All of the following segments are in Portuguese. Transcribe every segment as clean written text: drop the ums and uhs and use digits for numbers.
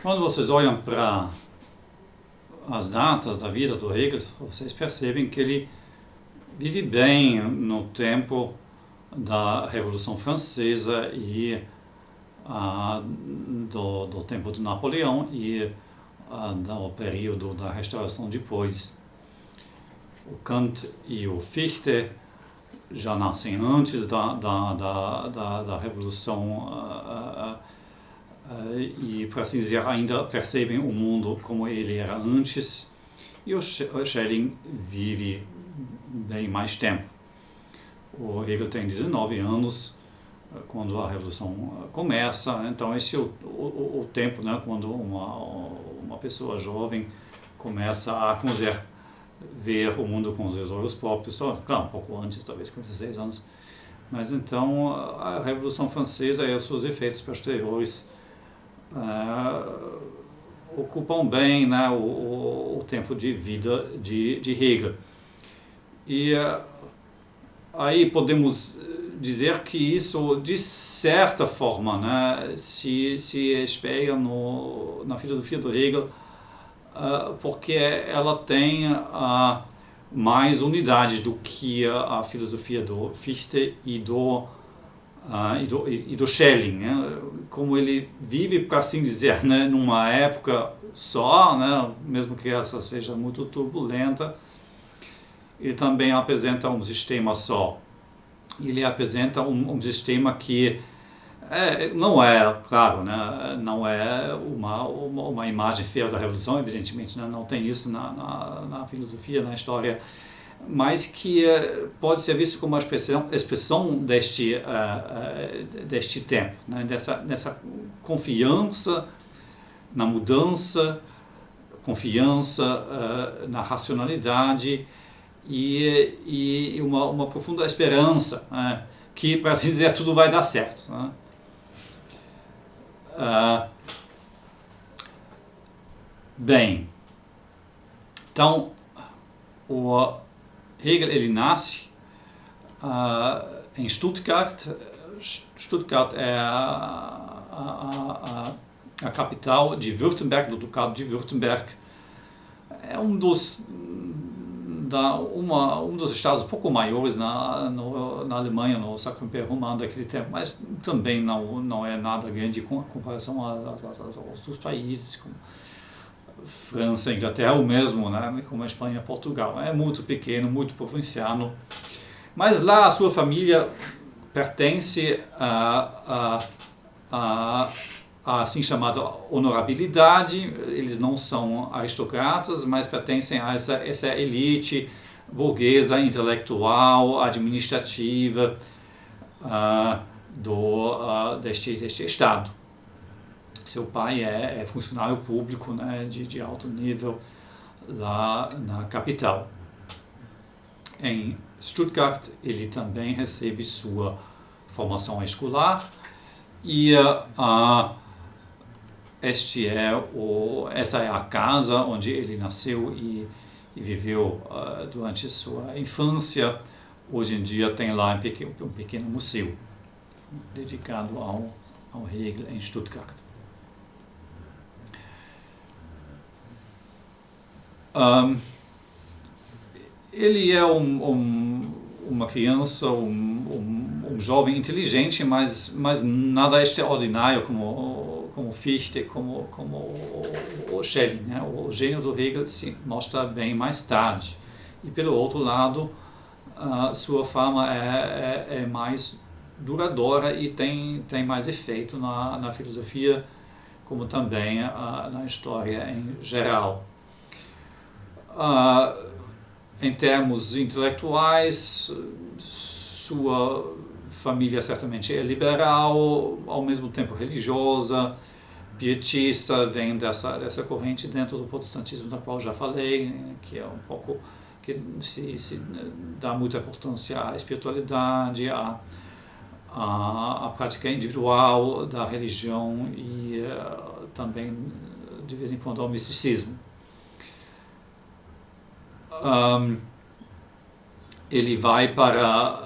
Quando vocês olham para as datas da vida do Hegel, vocês percebem que ele vive bem no tempo da Revolução Francesa e do tempo do Napoleão e do período da Restauração depois. O Kant e o Fichte já nascem antes da Revolução e, por assim dizer, ainda percebem o mundo como ele era antes, e o Schelling vive bem mais tempo. O Hegel tem 19 anos quando a Revolução começa, então esse é o tempo, né, quando uma pessoa jovem começa a, como dizer, ver o mundo com os seus olhos próprios, claro, um pouco antes, talvez com 16 anos, mas então a Revolução Francesa e os seus efeitos posteriores ocupam bem, né, o tempo de vida de Hegel. E aí podemos dizer que isso, de certa forma, né, se espelha na filosofia do Hegel, porque ela tem mais unidade do que a filosofia do Fichte e do Schelling, né? Como ele vive, para assim dizer, né, numa época só, né, mesmo que essa seja muito turbulenta, ele também apresenta um sistema só. Ele apresenta um sistema que não é, claro, né, não é uma imagem feia da Revolução, evidentemente, né, não tem isso na filosofia, na história, mas que pode ser visto como uma expressão deste tempo, né, dessa confiança na mudança, confiança na racionalidade e uma profunda esperança, né, que, para assim dizer, tudo vai dar certo, né. Bem, então o Hegel ele nasce em Stuttgart. Stuttgart é a capital de Württemberg, do Ducado de Württemberg. É um dos estados um pouco maiores na Alemanha, no Sacro Império Romano daquele tempo, mas também não é nada grande com comparação aos outros países, como França, Inglaterra, ou mesmo, né, como a Espanha e Portugal. É muito pequeno, muito provinciano, mas lá a sua família pertence a assim chamada honorabilidade. Eles não são aristocratas, mas pertencem a essa elite burguesa, intelectual, administrativa deste Estado. Seu pai é funcionário público, né, de alto nível lá na capital. Em Stuttgart ele também recebe sua formação escolar e essa é a casa onde ele nasceu e viveu durante sua infância. Hoje em dia tem lá um pequeno museu dedicado ao Hegel em Stuttgart. Ele é uma criança, um jovem inteligente, mas nada extraordinário como Fichte, como o Schelling, né? O gênio do Hegel se mostra bem mais tarde. E pelo outro lado, sua fama é mais duradoura e tem mais efeito na filosofia, como também na história em geral. Em termos intelectuais, sua família certamente é liberal, ao mesmo tempo religiosa, pietista, vem dessa corrente dentro do protestantismo da qual já falei, que é um pouco que se dá muita importância à espiritualidade, à prática individual da religião e também de vez em quando ao misticismo. Ele vai para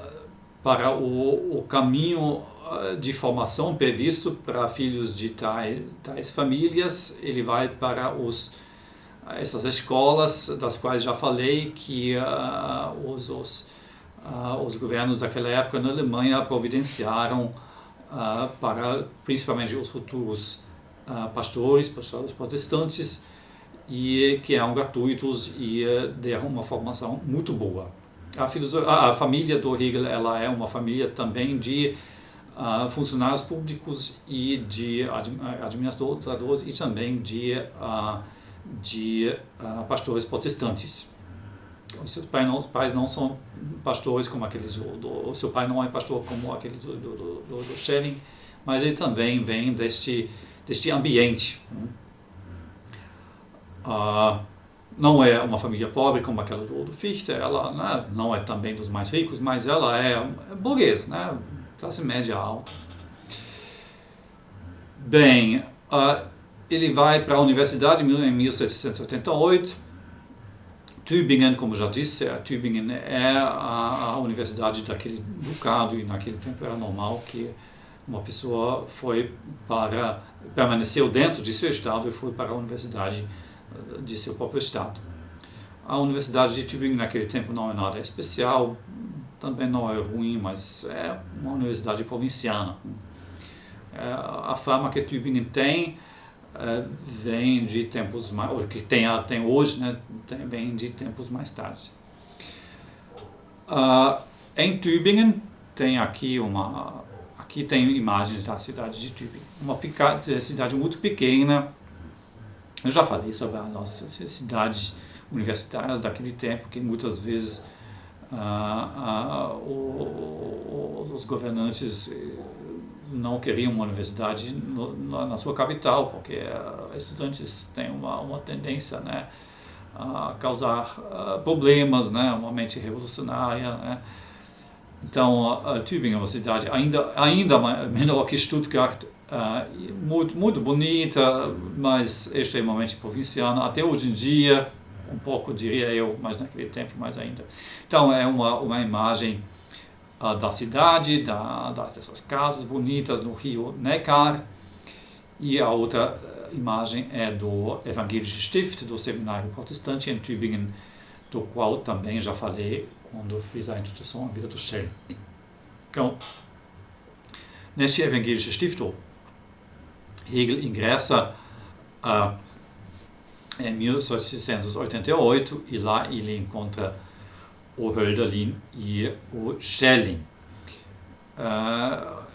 para o caminho de formação previsto para filhos de tais famílias. Ele vai para essas escolas das quais já falei, que os governos daquela época na Alemanha providenciaram para principalmente os futuros pastores protestantes, e que eram gratuitos e deram uma formação muito boa. A família do Hegel, ela é uma família também de funcionários públicos e de administradores e também de pastores protestantes. Os seus pais não são pastores como aqueles o seu pai não é pastor como aquele do Schelling, mas ele também vem deste ambiente. Não é uma família pobre como aquela do Fichte, ela, né, não é também dos mais ricos, mas ela é burguesa, né, classe média alta. Bem, ele vai para a universidade em 1788. Tübingen, como já disse, Tübingen é a universidade daquele ducado, e naquele tempo era normal que uma pessoa permaneceu dentro de seu estado e foi para a universidade de seu próprio estado. A Universidade de Tübingen naquele tempo não é nada especial, também não é ruim, mas é uma universidade provinciana. A fama que Tübingen tem vem de tempos mais, ou que tem hoje, né, vem de tempos mais tarde. Em Tübingen tem aqui tem imagens da cidade de Tübingen, uma cidade muito pequena. Eu já falei sobre as nossas cidades universitárias daquele tempo, que muitas vezes os governantes não queriam uma universidade na sua capital, porque estudantes têm uma tendência, né, a causar problemas, né, uma mente revolucionária, né. Então, Tübingen é uma cidade ainda menor que Stuttgart, muito bonita, mas extremamente provinciana, até hoje em dia, um pouco diria eu, mas naquele tempo mais ainda. Então é uma imagem da cidade, dessas casas bonitas no rio Neckar, e a outra imagem é do Evangelische Stift, do seminário protestante em Tübingen, do qual também já falei quando fiz a introdução à vida do Schelling. Então, neste Evangelische Stift, Hegel ingressa em 1788 e lá ele encontra o Hölderlin e o Schelling.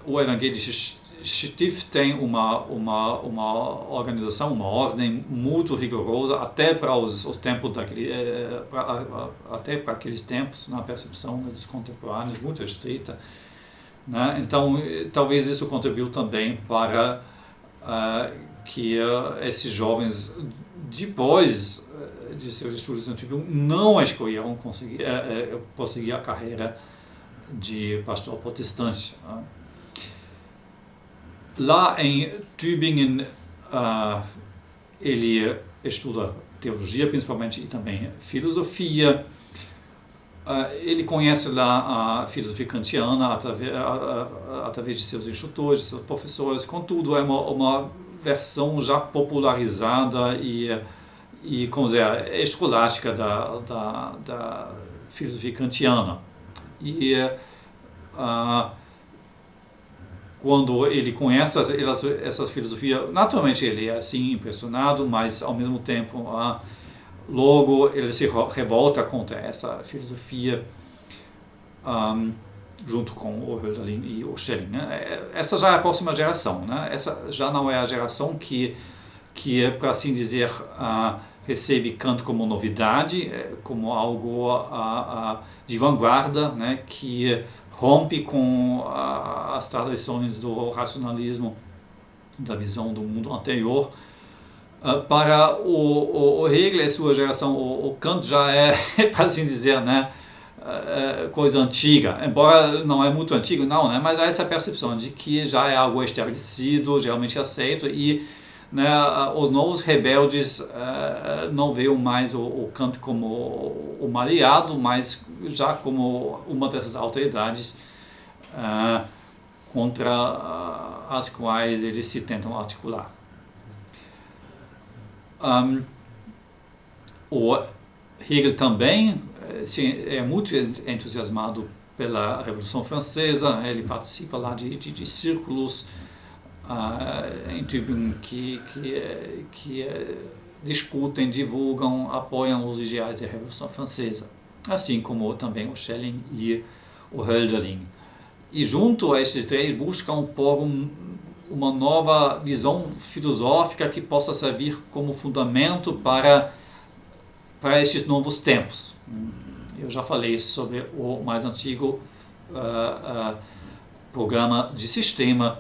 O Evangelische Stift tem uma organização, uma ordem muito rigorosa, até para os tempos até para aqueles tempos, na percepção dos contemporâneos, muito estrita, né? Então, talvez isso contribuiu também para que esses jovens, depois de seus estudos em Tübingen, não escolheram prosseguir a carreira de pastor protestante. Lá em Tübingen, ele estuda teologia, principalmente, e também filosofia. Ele conhece lá a filosofia kantiana através de seus instrutores, de seus professores. Contudo, é uma versão já popularizada e como dizer, escolástica da filosofia kantiana. E quando ele conhece essas filosofias, naturalmente ele é assim impressionado, mas ao mesmo tempo logo ele se revolta contra essa filosofia, junto com o Hölderlin e o Schelling, né? Essa já é a próxima geração, né? Essa já não é a geração que para assim dizer, recebe Kant como novidade, como algo de vanguarda, né? Que rompe com as tradições do racionalismo, da visão do mundo anterior. Para o Hegel e sua geração, o Kant já é, para assim dizer, né, coisa antiga, embora não é muito antigo, não, né, mas há essa percepção de que já é algo estabelecido, geralmente aceito, e, né, os novos rebeldes não veem mais o Kant como o maleado, mas já como uma dessas autoridades contra as quais eles se tentam articular. O Hegel também é muito entusiasmado pela Revolução Francesa, ele participa lá de círculos em Tübingen que discutem, divulgam, apoiam os ideais da Revolução Francesa, assim como também o Schelling e o Hölderlin. E junto a esses três buscam pôr uma nova visão filosófica que possa servir como fundamento para estes novos tempos. Eu já falei sobre o mais antigo programa de sistema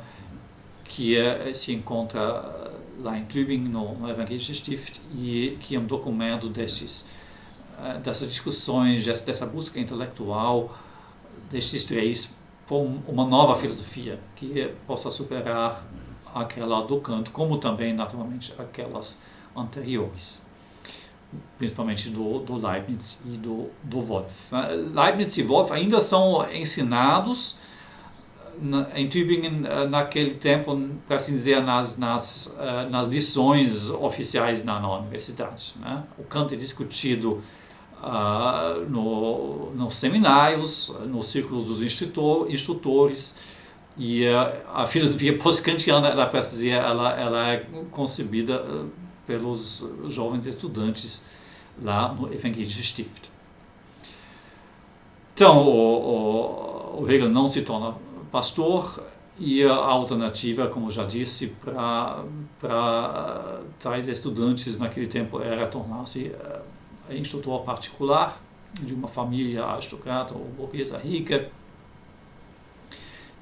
que se encontra lá em Tübingen, no Evangelische Stift, e que é um documento dessas discussões, dessa busca intelectual destes três por uma nova filosofia que possa superar aquela do Kant, como também, naturalmente, aquelas anteriores, principalmente do Leibniz e do Wolff. Leibniz e Wolff ainda são ensinados em Tübingen naquele tempo, para assim dizer, nas lições oficiais na universidade. Né? O Kant é discutido nos seminários, nos círculos dos instrutores, e a filosofia pós-kantiana, ela é concebida pelos jovens estudantes lá no Evangelische Stift. Então, o Hegel não se torna pastor, e a alternativa, como já disse, para tais estudantes naquele tempo era tornar-se instrutor particular de uma família aristocrata ou burguesa rica.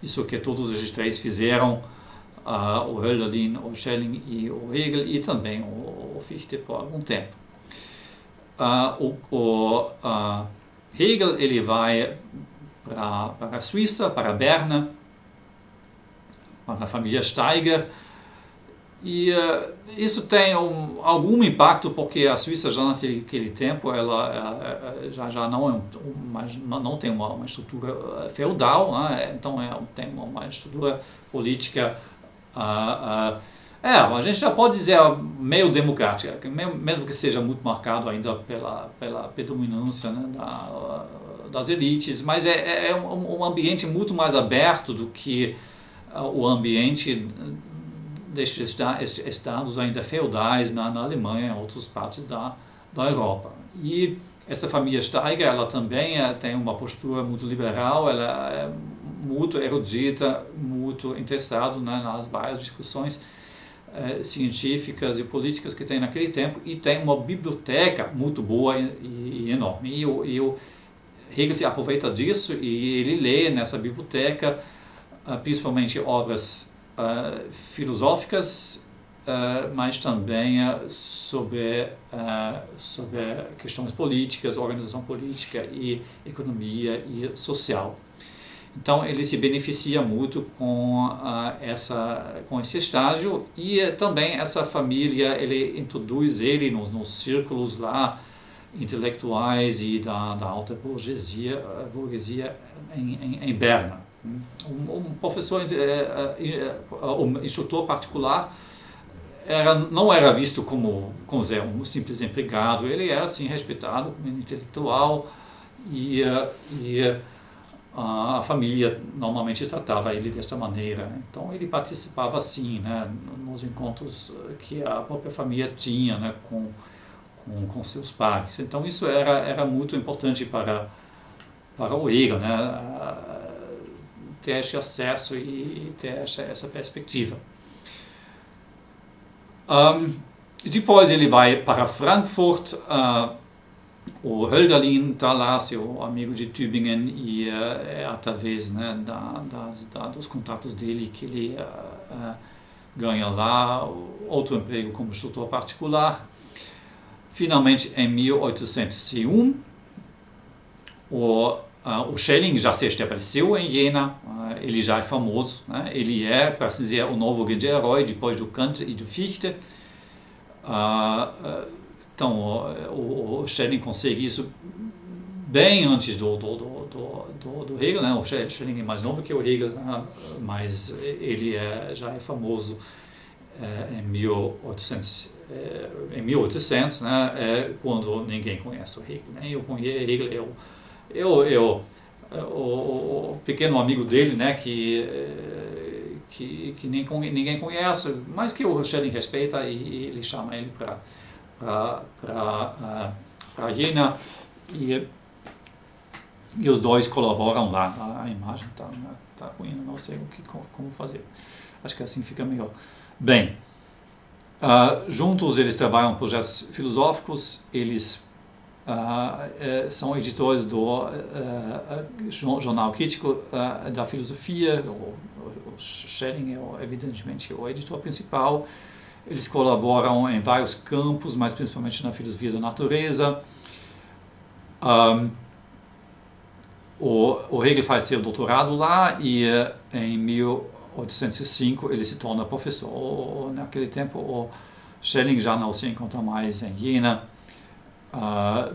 Isso que todos esses três fizeram, o Hölderlin, o Schelling e o Hegel, e também o Fichte por algum tempo. Hegel ele vai para a Suíça, para Berna, para a família Steiger, e isso tem algum impacto, porque a Suíça já naquele tempo ela já não tem uma estrutura feudal, né? Então tem uma estrutura política, a gente já pode dizer meio democrática, mesmo que seja muito marcado ainda pela predominância, né, das elites, mas é um ambiente muito mais aberto do que o ambiente destes estados ainda feudais na Alemanha e outras partes da Europa. E essa família Steiger, ela também tem uma postura muito liberal, ela é muito erudita, muito interessada, né, nas várias discussões científicas e políticas que tem naquele tempo, e tem uma biblioteca muito boa e enorme. E o Hegel se aproveita disso e ele lê nessa biblioteca principalmente obras filosóficas, mas também sobre questões políticas, organização política e economia e social. Então ele se beneficia muito com esse estágio, e também essa família, ele introduz ele nos círculos lá intelectuais e da alta burguesia em Berna. Um professor, um instrutor particular, não era visto como um simples empregado, ele era assim respeitado como intelectual, e a família normalmente tratava ele desta maneira. Então ele participava assim, né, nos encontros que a própria família tinha, né, com seus pares. Então isso era muito importante para o Hegel, né, ter esse acesso e ter essa perspectiva. Depois ele vai para Frankfurt. O Hölderlin está lá, seu amigo de Tübingen, e através, né, dos contatos dele que ele ganha lá outro emprego como instrutor particular. Finalmente, em 1801, o Schelling já se estabeleceu em Jena, ele já é famoso, né? Ele é, para assim dizer, o novo grande herói depois do Kant e do Fichte. Então, o Schelling consegue isso bem antes do Hegel, né? O Schelling é mais novo que o Hegel, né? Mas ele já é famoso em 1800, né? Quando ninguém conhece o Hegel, né? Eu conheço Hegel, o pequeno amigo dele, né? Que ninguém conhece, mas que o Schelling respeita e ele chama ele para Jena e os dois colaboram lá. A imagem tá ruim, não sei como fazer. Acho que assim fica melhor. Bem, juntos eles trabalham em projetos filosóficos, eles são editores do Jornal Crítico da Filosofia. O Schelling é evidentemente o editor principal. Eles colaboram em vários campos, mas principalmente na filosofia da natureza. O Hegel faz seu doutorado lá e em 1805 ele se torna professor. Naquele tempo o Schelling já não se encontra mais em Jena,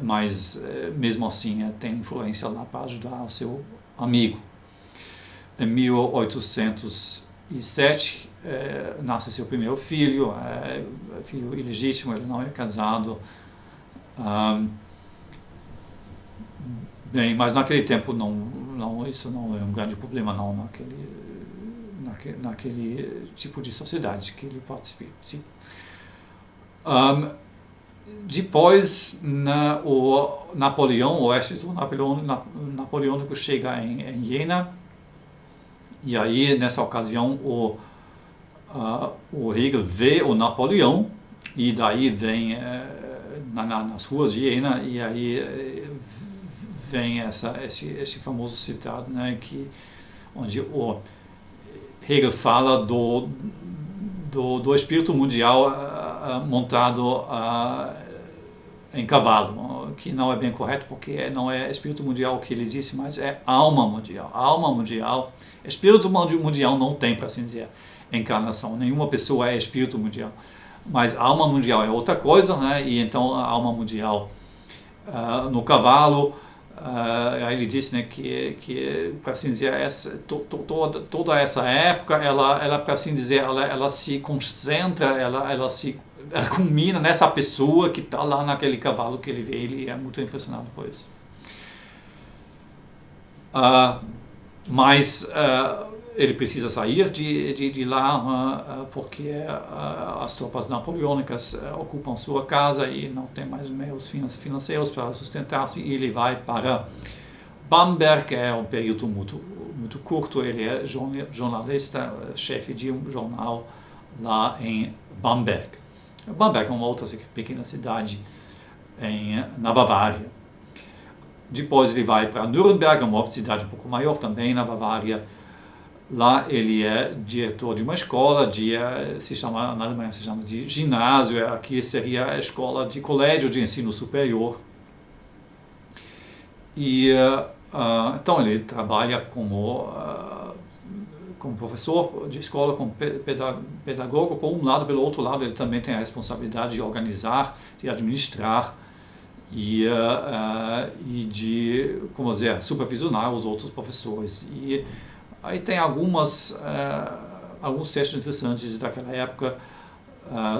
mas mesmo assim tem influência lá para ajudar o seu amigo. Em 1807 nasce seu primeiro filho, filho ilegítimo, ele não é casado. Bem, mas naquele tempo isso não é um grande problema não naquele tipo de sociedade que ele participa. Depois o Napoleão, o exército napoleônico chega em Jena e aí nessa ocasião o Hegel vê o Napoleão e daí vem nas ruas de Jena e aí vem esse famoso citado, né, onde o Hegel fala do espírito mundial montado em cavalo, que não é bem correto porque não é espírito mundial o que ele disse, mas é alma mundial. Alma mundial, espírito mundial não tem, para assim dizer, encarnação. Nenhuma pessoa é espírito mundial, mas alma mundial é outra coisa, né? E então a alma mundial no cavalo. Aí ele disse, né, que para assim dizer, toda essa época, ela para assim dizer, ela se concentra, ela culmina nessa pessoa que está lá naquele cavalo que ele vê, ele é muito impressionado por isso. Mas ele precisa sair de lá porque as tropas napoleônicas ocupam sua casa e não tem mais meios financeiros para sustentar-se, e ele vai para Bamberg, que é um período muito curto. Ele é jornalista, chefe de um jornal lá em Bamberg. Bamberg é uma outra pequena cidade na Bavária. Depois ele vai para Nuremberg, uma cidade um pouco maior também na Bavária. Lá ele é diretor de uma escola, na Alemanha se chama de ginásio, aqui seria a escola de colégio de ensino superior. E então ele trabalha como professor de escola, como pedagogo por um lado, pelo outro lado ele também tem a responsabilidade de organizar, de administrar e de, como dizer, supervisionar os outros professores. E aí tem alguns textos interessantes daquela época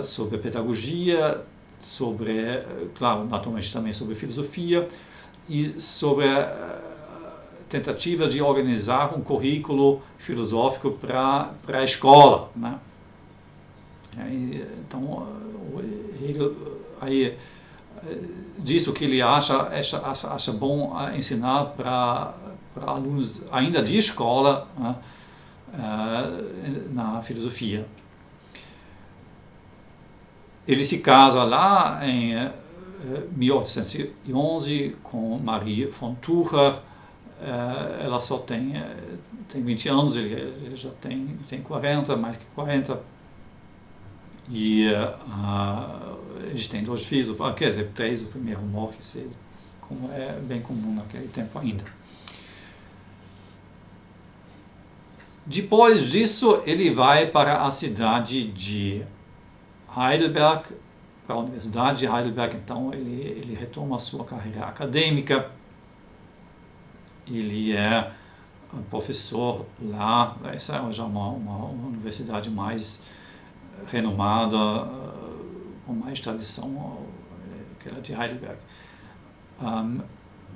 sobre pedagogia, claro, naturalmente também sobre filosofia e sobre a tentativa de organizar um currículo filosófico para a escola, né? Então, Hegel aí diz o que ele acha bom ensinar para alunos ainda de escola, né, na filosofia. Ele se casa lá em 1811 com Marie von Tucher. Ela só tem 20 anos, ele já tem 40, mais que 40. E eles têm 2 filhos, quer dizer, 3, o primeiro morre cedo, como é bem comum naquele tempo ainda. Depois disso, ele vai para a cidade de Heidelberg, para a Universidade de Heidelberg. Então ele retoma a sua carreira acadêmica ele é professor lá. Essa é já uma universidade mais renomada, com mais tradição, aquela de Heidelberg.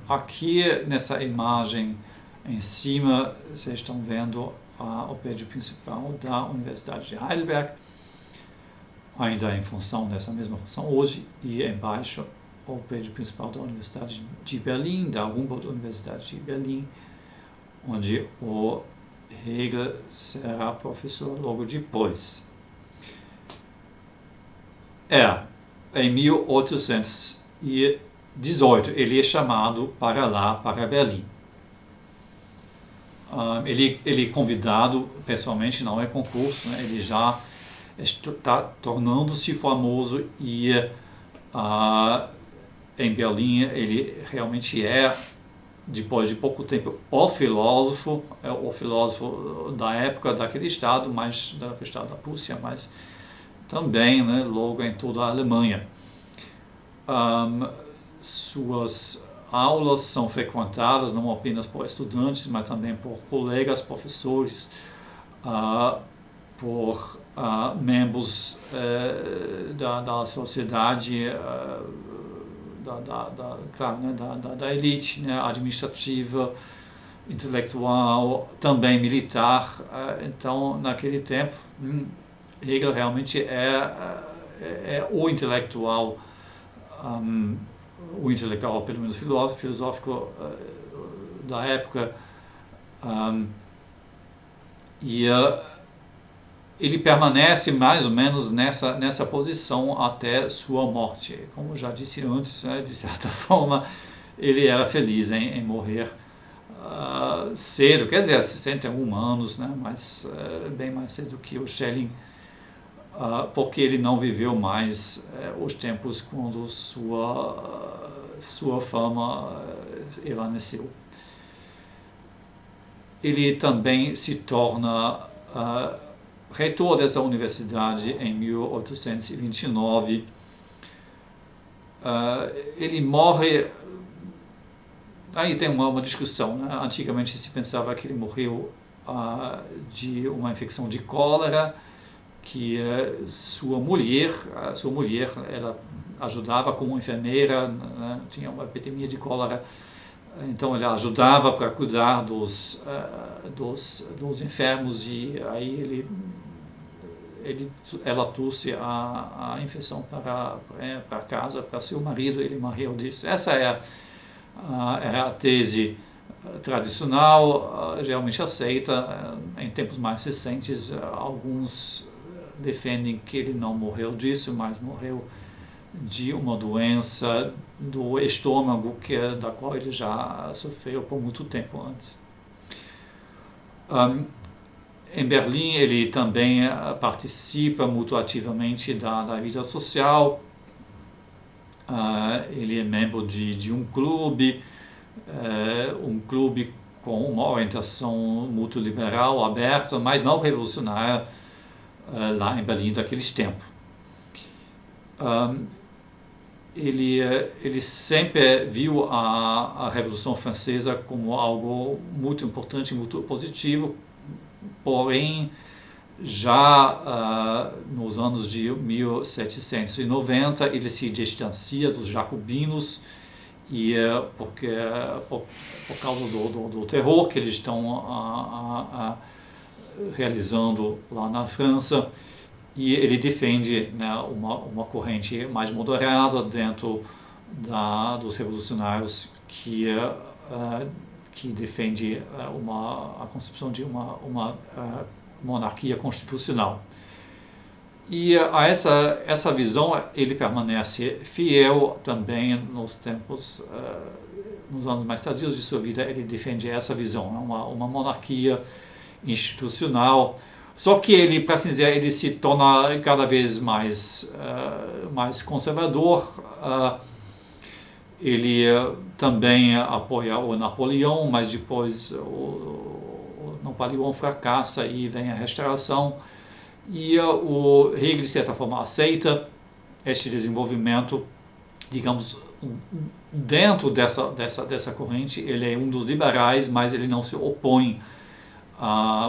Aqui nessa imagem em cima, vocês estão vendo o prédio principal da Universidade de Heidelberg, ainda em função dessa mesma função hoje, e embaixo o prédio principal da Universidade de Berlim, da Humboldt-Universidade de Berlim, onde o Hegel será professor logo depois. Em 1818, ele é chamado para lá, para Berlim. Ele é convidado pessoalmente, não é concurso, né? Ele já está tornando-se famoso e em Berlim ele realmente é, depois de pouco tempo, o filósofo da época daquele estado, do estado da Prússia, mas também, né, logo em toda a Alemanha. Suas aulas são frequentadas não apenas por estudantes, mas também por colegas, professores, por membros da sociedade, da elite, né, administrativa, intelectual, também militar. Então, naquele tempo, Hegel realmente é o intelectual, pelo menos filosófico da época, e ele permanece mais ou menos nessa posição até sua morte. Como já disse antes, né, de certa forma, ele era feliz em morrer cedo, quer dizer, 61 anos, né, mas bem mais cedo que o Schelling, porque ele não viveu mais os tempos quando sua fama evanesceu. Ele também se torna reitor dessa universidade em 1829. Ele morre. Aí tem uma discussão, né? Antigamente se pensava que ele morreu de uma infecção de cólera, que sua mulher, ela ajudava como enfermeira, né? Tinha uma epidemia de cólera, então ela ajudava para cuidar dos enfermos, e aí ela trouxe a infecção para casa, para seu marido, ele morreu disso. Essa era a tese tradicional, geralmente aceita. Em tempos mais recentes, alguns defendem que ele não morreu disso, mas morreu de uma doença do estômago, da qual ele já sofreu por muito tempo antes. Em Berlim, ele também participa muito ativamente da vida social. Ele é membro de um clube com uma orientação muito liberal, aberta, mas não revolucionária, lá em Berlim daqueles tempos. Ele sempre viu a Revolução Francesa como algo muito importante, muito positivo, porém, já nos anos de 1790, ele se distancia dos jacobinos, e por causa do terror que eles estão realizando lá na França, e ele defende, né, uma corrente mais moderada dentro dos revolucionários que defende a concepção de uma monarquia constitucional. E a essa visão ele permanece fiel também nos anos mais tardios de sua vida. Ele defende essa visão, né, uma monarquia institucional. Só que ele, para assim dizer, ele se torna cada vez mais conservador. Ele também apoia o Napoleão, mas depois o Napoleão fracassa e vem a Restauração. E o Hegel, de certa forma, aceita este desenvolvimento, digamos, dentro dessa corrente, ele é um dos liberais, mas ele não se opõe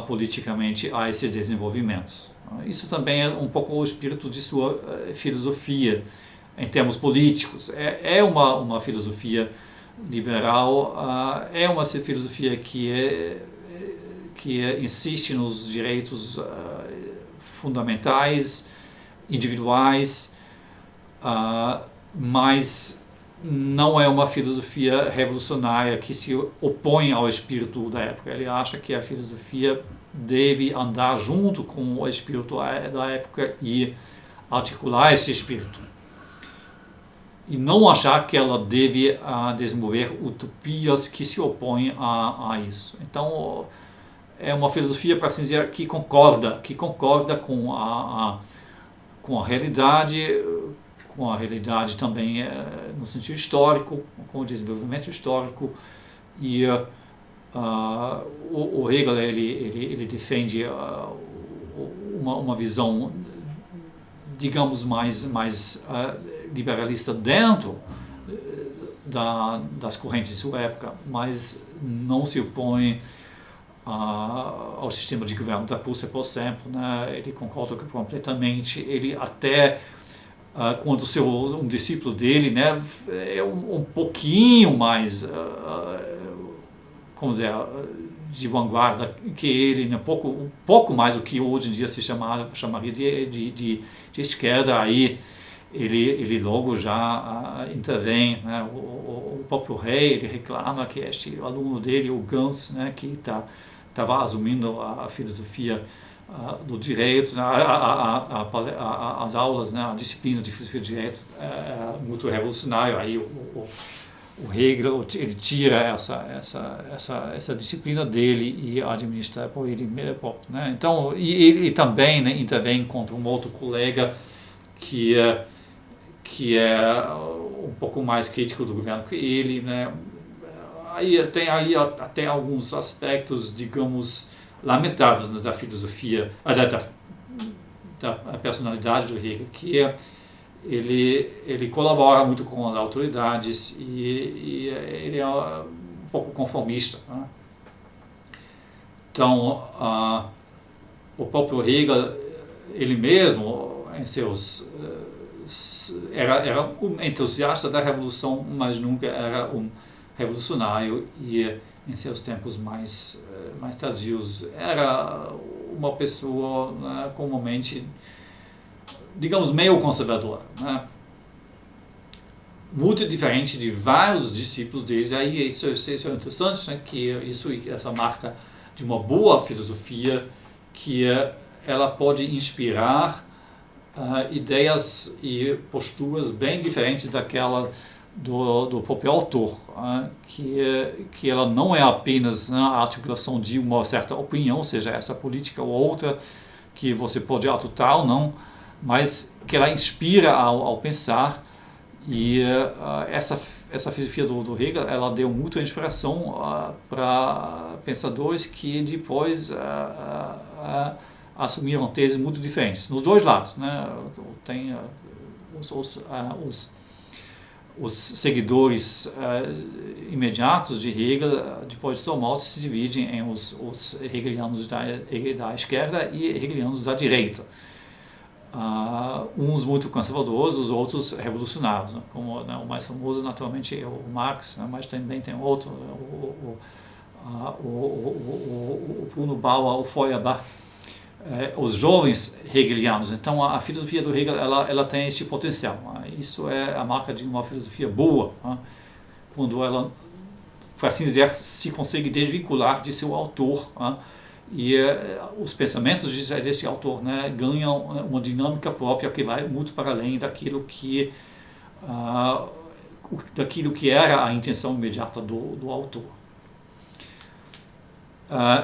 politicamente a esses desenvolvimentos. Isso também é um pouco o espírito de sua filosofia em termos políticos. É uma filosofia liberal, é uma filosofia que insiste nos direitos fundamentais, individuais, mas não é uma filosofia revolucionária que se opõe ao espírito da época. Ele acha que a filosofia deve andar junto com o espírito da época e articular esse espírito. E não achar que ela deve desenvolver utopias que se opõem a isso. Então, é uma filosofia, para assim dizer, que concorda com a realidade também no sentido histórico, com o desenvolvimento histórico. E o Hegel ele defende uma visão, digamos, mais liberalista dentro das correntes de sua época, mas não se opõe ao sistema de governo da Rússia, por exemplo, né? Ele concorda completamente. Ele até quando um discípulo dele, né, é um pouquinho mais como dizer, de vanguarda que ele, né, um pouco mais do que hoje em dia se chamaria de esquerda. Aí ele logo já intervém, né? O próprio rei, ele reclama que este aluno dele, o Gans, né, que estava assumindo a filosofia do direito, né, as aulas, né, a disciplina de filosofia do direito muito revolucionário. Aí o Hegel, ele tira essa disciplina dele e administra por ele mesmo, né? Então, ele também, né, intervém contra um outro colega que é um pouco mais crítico do governo que ele, né? Aí tem até alguns aspectos, digamos, lamentáveis, né, da filosofia, da personalidade do Hegel, que ele colabora muito com as autoridades e ele é um pouco conformista, né? Então, o próprio Hegel, ele mesmo, em seus era um entusiasta da revolução, mas nunca era um revolucionário, e em seus tempos mais tardios era uma pessoa, né, comumente, digamos, meio conservadora, né? Muito diferente de vários discípulos deles. Aí isso é interessante, né, que essa marca de uma boa filosofia, que ela pode inspirar ideias e posturas bem diferentes daquela do próprio autor, que ela não é apenas, né, a articulação de uma certa opinião, seja essa política ou outra, que você pode adotar ou não, mas que ela inspira ao pensar. E essa filosofia do Hegel, ela deu muita inspiração para pensadores que depois assumiram teses muito diferentes, nos dois lados, né? Tem os seguidores imediatos de Hegel, depois de sua morte, se dividem em os hegelianos da esquerda e hegelianos da direita. Uns muito conservadores, os outros revolucionários, né? Como, né, o mais famoso, naturalmente, é o Marx, né? Mas também tem outro, o Bruno Bauer, o Feuerbach, os jovens hegelianos. Então, a filosofia do Hegel, ela tem este potencial. Isso é a marca de uma filosofia boa, né? Quando ela, por assim dizer, se consegue desvincular de seu autor, né? E os pensamentos desse autor, né, ganham uma dinâmica própria que vai muito para além daquilo que era a intenção imediata do autor.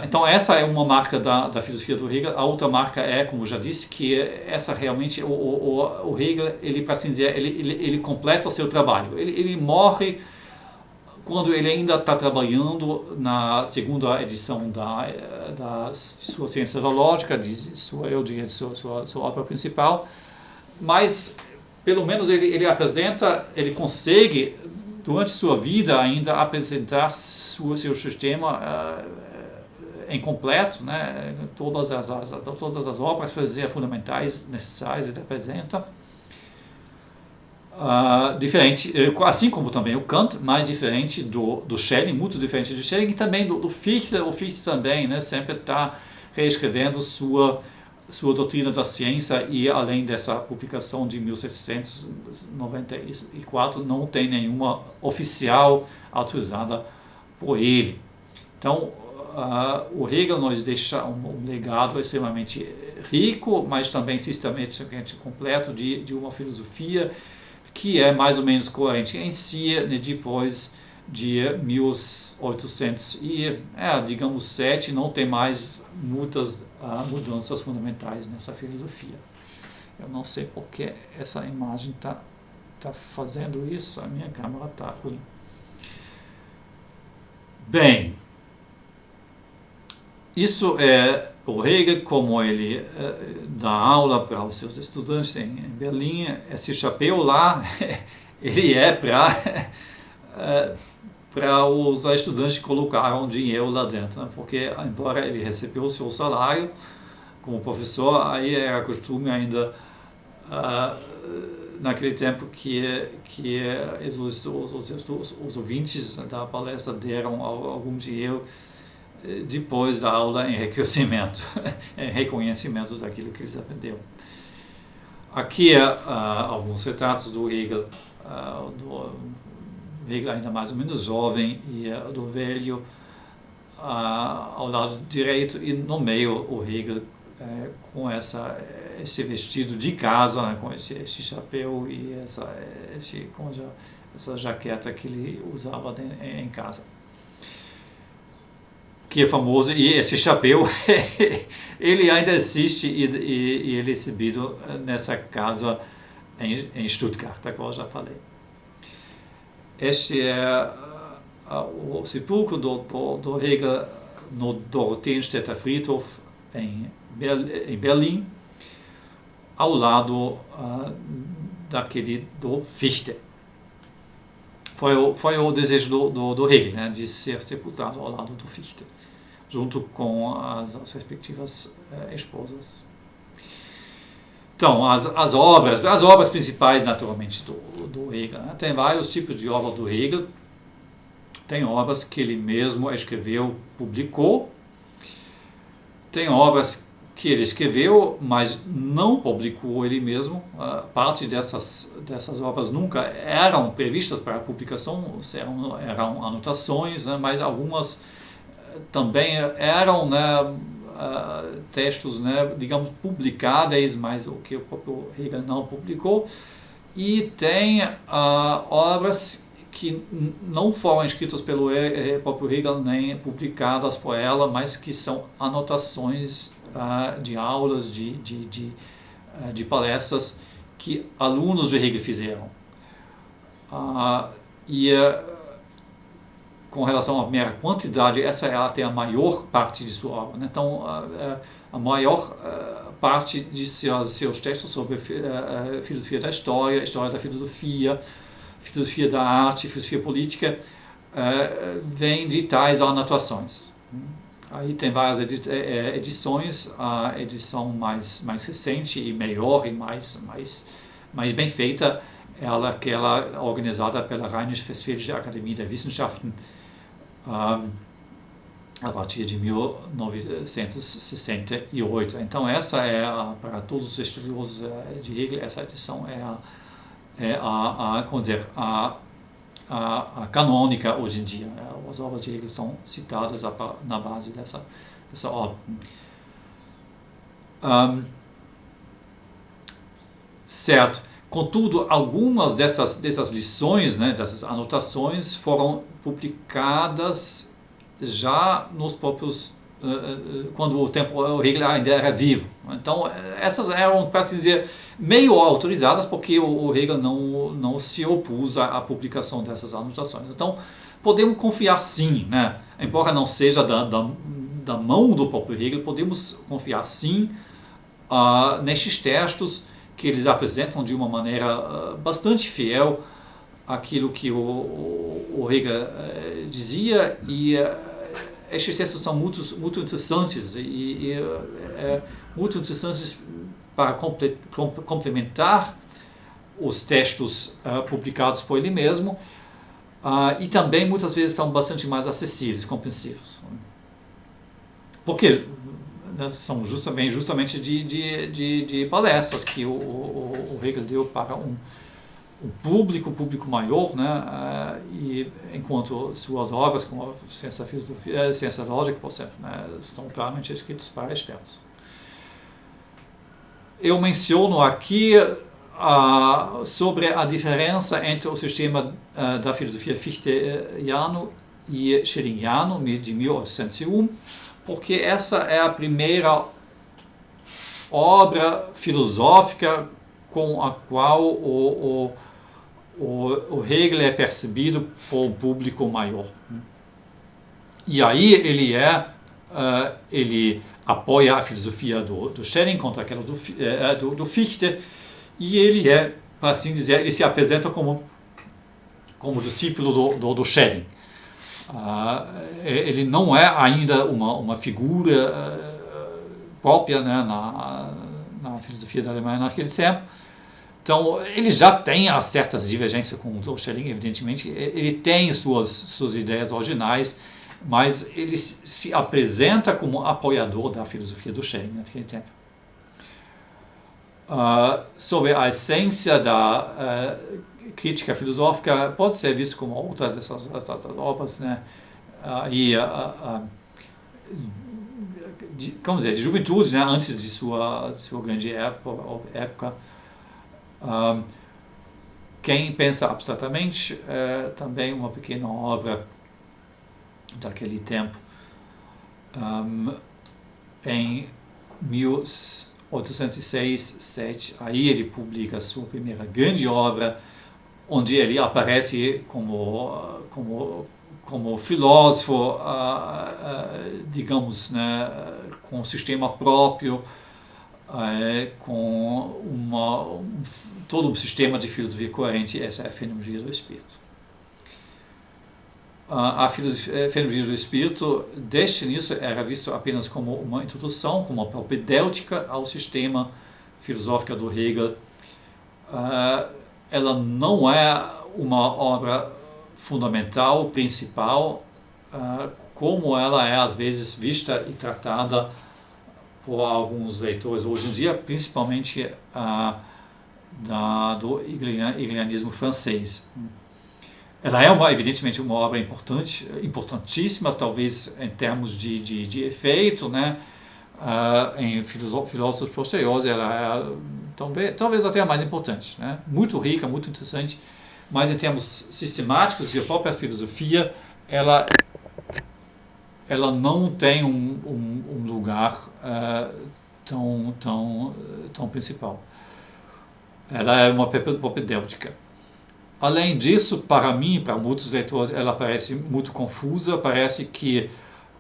Então essa é uma marca da filosofia do Hegel. A outra marca é, como eu já disse, que essa realmente, o Hegel, ele, para assim dizer, ele completa seu trabalho. Ele morre quando ele ainda está trabalhando na segunda edição de sua ciência zoológica, de sua obra principal, mas pelo menos ele consegue, durante sua vida, ainda apresentar seu sistema incompleto, né? Todas as obras fundamentais necessárias ele apresenta. Diferente, assim como também o Kant, mas diferente do Schelling, muito diferente do Schelling, e também do Fichte. O Fichte também, né, sempre está reescrevendo sua doutrina da ciência, e além dessa publicação de 1794, não tem nenhuma oficial autorizada por ele. Então, o Hegel nos deixa um legado extremamente rico, mas também sistematicamente completo de uma filosofia que é mais ou menos coerente em si, né, depois de 1807, não tem mais muitas mudanças fundamentais nessa filosofia. Eu não sei porque essa imagem tá fazendo isso, a minha câmera está ruim. Bem, isso é o Hegel, como ele dá aula para os seus estudantes em Berlim. Esse chapéu lá, ele é para os estudantes que colocaram dinheiro lá dentro, né? Porque, embora ele recebeu o seu salário como professor, aí era costume ainda, naquele tempo que os ouvintes da palestra deram algum dinheiro depois da aula em reconhecimento daquilo que eles aprenderam. Aqui alguns retratos do Hegel, Hegel ainda mais ou menos jovem, e do velho ao lado direito, e no meio o Hegel com esse vestido de casa, né, com esse chapéu e essa jaqueta que ele usava em casa, que é famoso. E esse chapéu ele ainda existe, e ele é exibido nessa casa em Stuttgart, da qual eu já falei. Este é o sepulcro do Hegel no Dorotheenstädter Friedhof em Berlim, ao lado daquele do Fichte. Foi o desejo do Hegel, né, de ser sepultado ao lado do Fichte, junto com as respectivas esposas. Então, as obras principais, naturalmente, do Hegel, né? Tem vários tipos de obras do Hegel. Tem obras que ele mesmo escreveu, publicou. Tem obras que ele escreveu, mas não publicou ele mesmo. Parte dessas obras nunca eram previstas para publicação, eram anotações, né? Mas algumas também eram, né, textos, né, digamos, publicáveis, mas o que o próprio Hegel não publicou. E tem obras que não foram escritas pelo próprio Hegel, nem publicadas por ela, mas que são anotações de aulas, de palestras que alunos de Hegel fizeram. Com relação à mera quantidade, essa é até a maior parte de sua obra, né? Então, a maior parte de seus textos sobre filosofia da história da filosofia da arte, filosofia política, vem de tais anotações. Aí tem várias edições. A edição mais recente e melhor e mais bem feita, aquela organizada pela Rheinisch-Westfälische Akademie der Wissenschaften, a partir de 1968. Então essa para todos os estudiosos de Hegel, essa edição a canônica hoje em dia. As obras de Hegel são citadas na base dessa obra. Certo. Contudo, algumas dessas lições, né, dessas anotações, foram publicadas já nos próprios quando o Hegel ainda era vivo. Então, essas eram, para assim dizer, meio autorizadas, porque o Hegel não se opôs à publicação dessas anotações. Então, podemos confiar sim, né? Embora não seja da mão do próprio Hegel, podemos confiar sim nestes textos que eles apresentam de uma maneira bastante fiel àquilo que o Hegel dizia, e estes textos são muito interessantes e muito interessantes para complementar os textos publicados por ele mesmo, e também muitas vezes são bastante mais acessíveis, compreensivos. Porque são justamente de palestras que o Hegel deu para um público maior, né? E enquanto suas obras, como a ciência da filosofia, a ciência lógica, por exemplo, né, são claramente escritos para expertos. Eu menciono aqui sobre a diferença entre o sistema da filosofia fichtiano e schellingiano de 1801, porque essa é a primeira obra filosófica com a qual o Hegel é percebido por um público maior. E aí ele apoia a filosofia do Schelling contra aquela do Fichte, e ele para assim dizer, ele se apresenta como discípulo do Schelling. Ele não é ainda uma figura própria, né, na filosofia da Alemanha naquele tempo. Então, ele já tem certas divergências com o Schelling, evidentemente. Ele tem suas ideias originais, mas ele se apresenta como apoiador da filosofia do Schelling naquele tempo. Sobre a essência da crítica filosófica, pode ser visto como outra dessas obras, né? De juventude, né? Antes de sua grande época. Quem pensa abstratamente, também uma pequena obra daquele tempo, em 1806-7, aí ele publica a sua primeira grande obra, onde ele aparece como filósofo, digamos, né, com um sistema próprio, com todo um sistema de filosofia coerente. Essa é a Fenomenologia do Espírito. A Fenomenologia do Espírito, desde o início, era visto apenas como uma introdução, como uma propedêutica ao sistema filosófico do Hegel. Ela não é uma obra fundamental, principal, como ela é às vezes vista e tratada por alguns leitores hoje em dia, principalmente do hegelianismo francês. Ela é evidentemente uma obra importantíssima, talvez em termos de efeito, né? Em filósofos posteriores ela é talvez até a mais importante, né? Muito rica, muito interessante, mas em termos sistemáticos de própria filosofia, ela não tem um lugar tão principal. Ela é uma propedêutica. Além disso, para mim e para muitos leitores, ela parece muito confusa. Parece que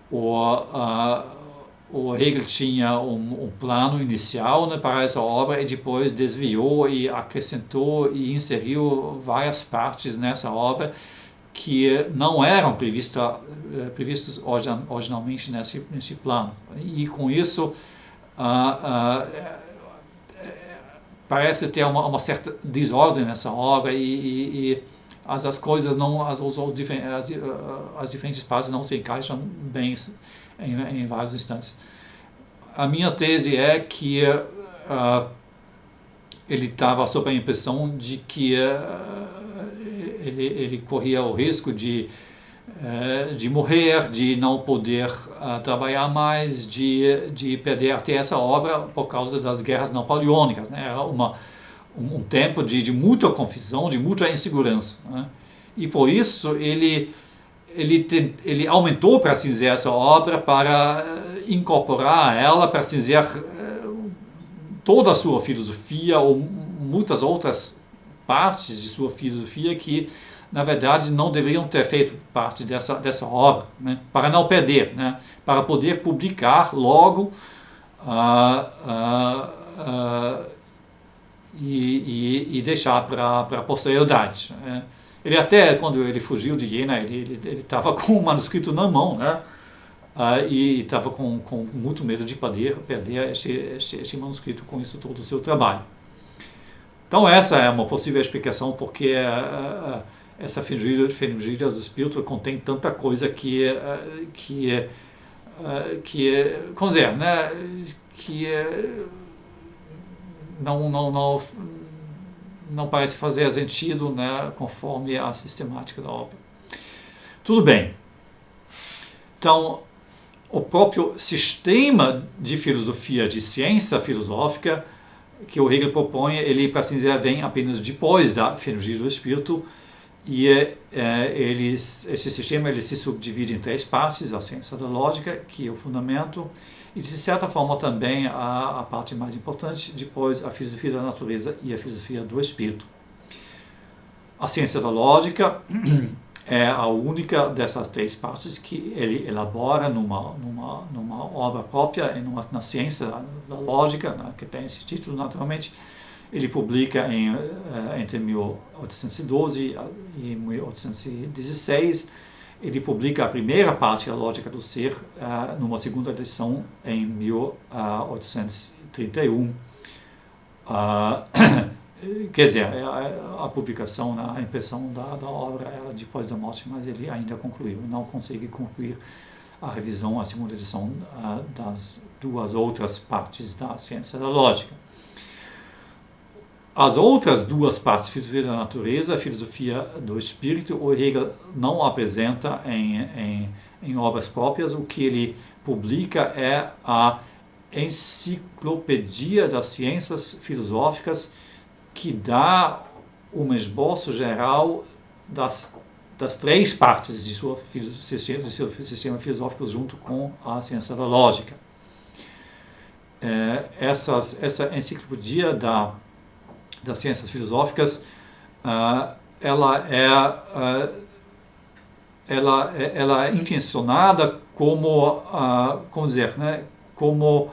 o Hegel tinha um plano inicial, né, para essa obra, e depois desviou e acrescentou e inseriu várias partes nessa obra que não eram previstos originalmente nesse plano. E com isso parece ter uma certa desordem nessa obra, e as coisas não, as diferentes partes não se encaixam bem em vários instantes. A minha tese é que ele estava sob a impressão de que ele corria o risco de morrer, de não poder trabalhar mais, de perder até essa obra por causa das guerras napoleônicas, né? Era um tempo de muita confusão, de muita insegurança, né? E por isso ele aumentou, para assim dizer, essa obra para incorporar a ela, para assim dizer, toda a sua filosofia, ou muitas outras partes de sua filosofia que, na verdade, não deveriam ter feito parte dessa obra, né? Para não perder, né? Para poder publicar logo e deixar para a posterioridade. Ele até, quando ele fugiu de Jena, ele estava com o manuscrito na mão, né? E estava com muito medo de perder este manuscrito com isso todo o seu trabalho. Então essa é uma possível explicação porque essa fenomenologia do espírito contém tanta coisa como dizer, né, que não parece fazer sentido, né, conforme a sistemática da obra. Tudo bem. Então, o próprio sistema de filosofia, de ciência filosófica, que o Hegel propõe, ele, para assim dizer, vem apenas depois da fenomenologia do espírito, e esse sistema ele se subdivide em 3 partes: a ciência da lógica, que é o fundamento, e de certa forma também a parte mais importante, depois a filosofia da natureza e a filosofia do espírito. A ciência da lógica é a única dessas 3 partes que ele elabora numa obra própria, na ciência da lógica, né, que tem esse título naturalmente. Ele publica entre 1812 e 1816. Ele publica a primeira parte, a Lógica do Ser, numa segunda edição em 1831. Quer dizer, a publicação, a impressão da obra era depois da morte, mas ele ainda concluiu. Não consegue concluir a revisão, a segunda edição das 2 outras partes da ciência da lógica. As outras 2 partes, filosofia da natureza e filosofia do espírito, o Hegel não apresenta em obras próprias. O que ele publica é a Enciclopédia das Ciências Filosóficas, que dá um esboço geral das 3 partes de seu sistema filosófico junto com a ciência da lógica. Essa enciclopédia das ciências filosóficas, ela é intencionada como dizer, né, como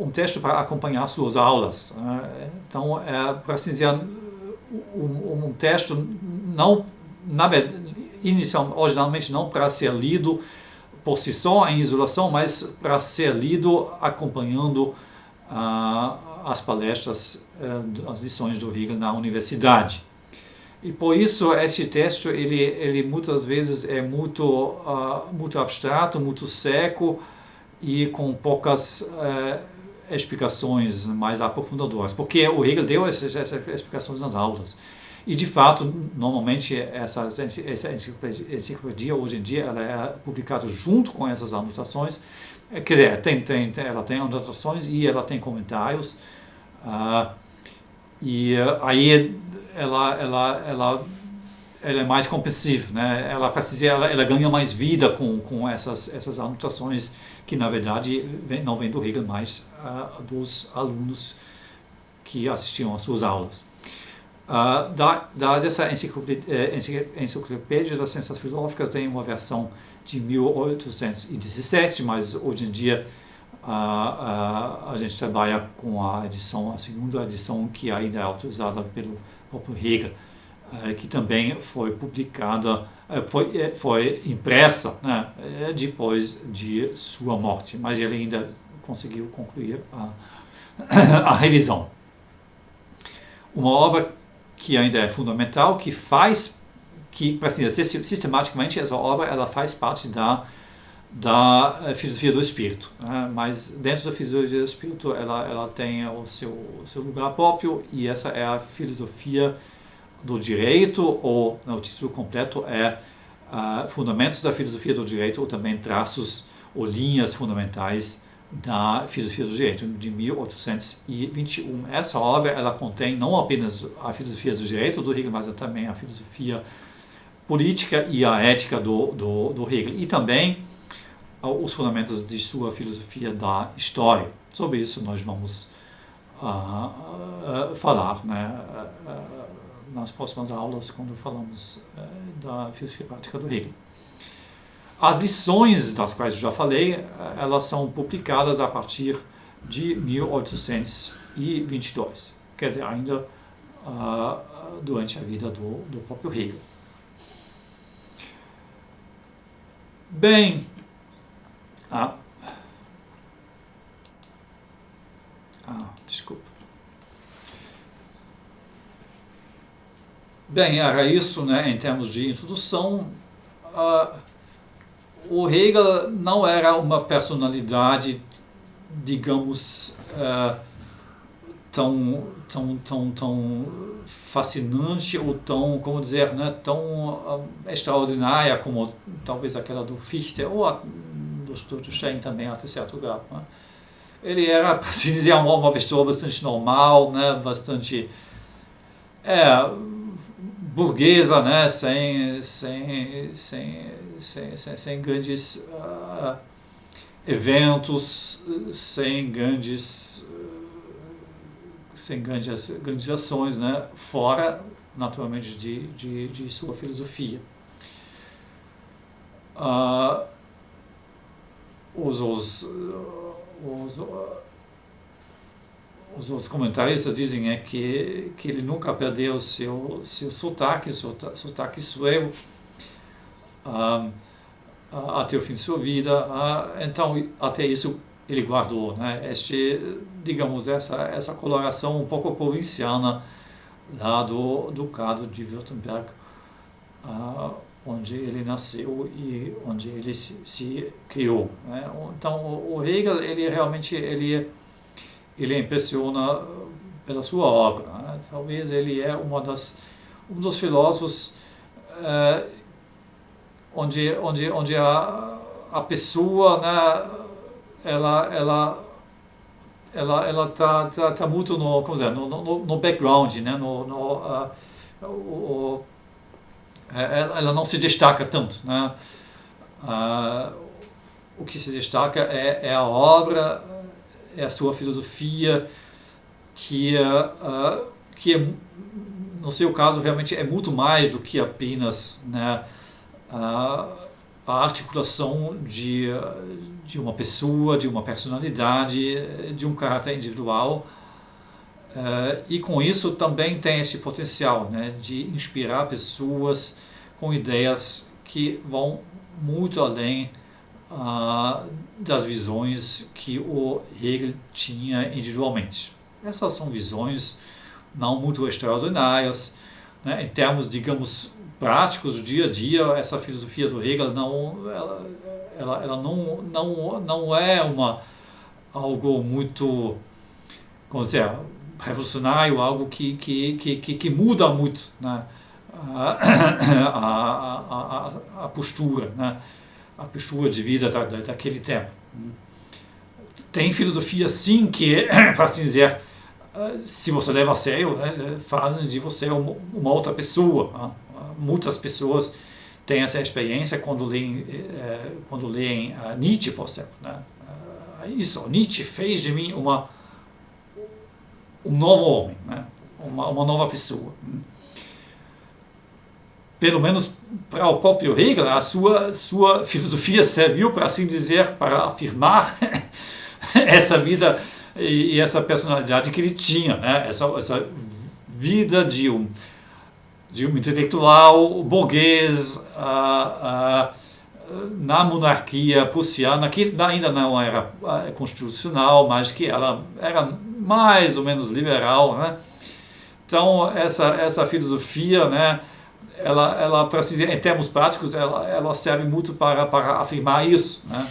um texto para acompanhar suas aulas. Então, para assim dizer, um texto não, originalmente não para ser lido por si só, em isolação, mas para ser lido acompanhando as palestras, as lições do Hegel na universidade. E por isso este texto ele muitas vezes é muito abstrato, muito seco e com poucas explicações mais aprofundadoras, porque o Hegel deu essas explicações nas aulas. E, de fato, normalmente essa enciclopédia, hoje em dia, ela é publicada junto com essas anotações. Quer dizer, ela tem anotações e ela tem comentários. E aí ela é mais compreensiva, né? Ela ganha mais vida com essas anotações que, na verdade, não vêm do Hegel, mas dos alunos que assistiam às suas aulas. Dessa enciclopédia das ciências filosóficas tem uma versão de 1817, mas hoje em dia a gente trabalha com a segunda edição, que ainda é utilizada pelo próprio Hegel, que também foi publicada, foi impressa, né, depois de sua morte, mas ele ainda conseguiu concluir a revisão. Uma obra que ainda é fundamental, para assim dizer, sistematicamente essa obra ela faz parte da filosofia do espírito, né? Mas dentro da filosofia do espírito ela tem o seu lugar próprio, e essa é a filosofia do direito, ou o título completo é Fundamentos da Filosofia do Direito, ou também Traços ou Linhas Fundamentais da Filosofia do Direito, de 1821. Essa obra ela contém não apenas a filosofia do direito do Hegel, mas também a filosofia política e a ética do Hegel, e também os fundamentos de sua filosofia da história. Sobre isso nós vamos falar, né, nas próximas aulas, quando falamos da filosofia prática do Hegel. As lições das quais eu já falei, elas são publicadas a partir de 1822, quer dizer, ainda durante a vida do próprio Hegel. Bem, desculpa. Bem, era isso, né, em termos de introdução. O Hegel não era uma personalidade, digamos, tão fascinante ou tão, como dizer, né, tão extraordinária como talvez aquela do Fichte ou do Schelling também, até certo grau. Né? Ele era, para assim dizer, uma pessoa bastante normal, né, bastante burguesa, né, sem grandes eventos, sem grandes ações, né, fora, naturalmente, de sua filosofia. Os comentaristas dizem que ele nunca perdeu seu sotaque suevo até o fim de sua vida, então até isso ele guardou, né? Digamos, essa coloração um pouco provinciana lá do Ducado de Württemberg, onde ele nasceu e onde ele se criou, né? Então o Hegel, ele realmente ele impressiona pela sua obra, né? Talvez ele é um dos filósofos onde a pessoa, né, ela tá muito no background, né, ela não se destaca tanto, né? O que se destaca é a obra, é a sua filosofia, que no seu caso realmente é muito mais do que apenas, né, a articulação de uma pessoa, de uma personalidade, de um caráter individual, e com isso também tem esse potencial, né, de inspirar pessoas com ideias que vão muito além das visões que o Hegel tinha individualmente. Essas são visões não muito extraordinárias, né, em termos, digamos, práticos do dia a dia. Essa filosofia do Hegel ela não é algo muito, como dizer, revolucionário, algo que muda muito, né, a postura, né, a postura de vida daquele tempo. Tem filosofia, sim, que, para assim dizer, se você leva a sério, né, fazem de você uma outra pessoa. Muitas pessoas têm essa experiência quando leem Nietzsche, por exemplo. Né? Isso, Nietzsche fez de mim um novo homem, né? uma nova pessoa. Pelo menos para o próprio Hegel, a sua filosofia serviu, para assim dizer, para afirmar essa vida e essa personalidade que ele tinha, né? Essa vida de um intelectual burguês na monarquia prussiana, que ainda não era constitucional, mas que ela era mais ou menos liberal, né? Então essa filosofia, né, ela para dizer, em termos práticos, ela serve muito para afirmar isso, né?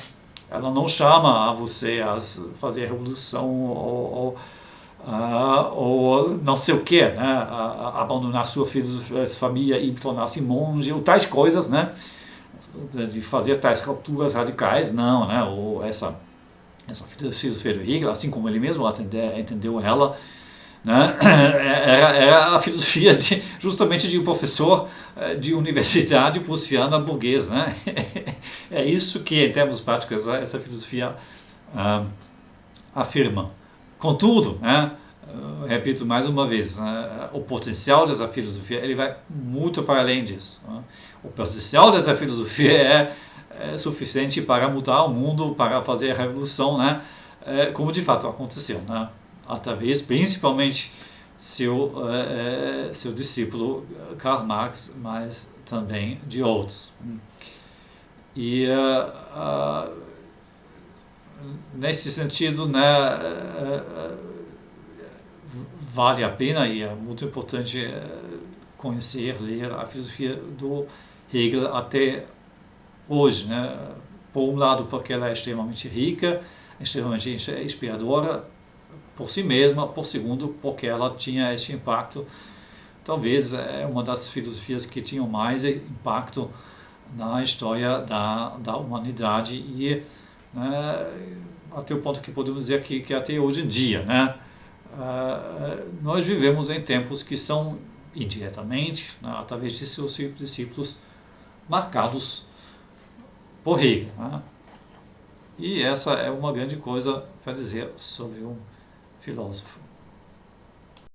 Ela não chama a você a fazer revolução ou não sei o que, né? Abandonar sua família e tornar-se monge, ou tais coisas, né? De fazer tais rupturas radicais, não, né? Ou essa filosofia do Hegel, assim como ele mesmo entendeu ela, né? Era a filosofia justamente de um professor de universidade prussiana burguês, né? É isso que, em termos práticos, essa filosofia afirma. Contudo, né, repito mais uma vez, né, o potencial dessa filosofia ele vai muito para além disso. Né? O potencial dessa filosofia é suficiente para mudar o mundo, para fazer a revolução, né, como de fato aconteceu, né? Através, principalmente, seu discípulo Karl Marx, mas também de outros. E nesse sentido, né, vale a pena e é muito importante conhecer, ler a filosofia do Hegel até hoje, né? Por um lado, porque ela é extremamente rica, extremamente inspiradora por si mesma, por segundo, porque ela tinha este impacto. Talvez é uma das filosofias que tinham mais impacto na história da humanidade e, né, até o ponto que podemos dizer que até hoje em dia, né, nós vivemos em tempos que são indiretamente, né, através de seus discípulos, marcados por Hegel. Né? E essa é uma grande coisa para dizer sobre um filósofo.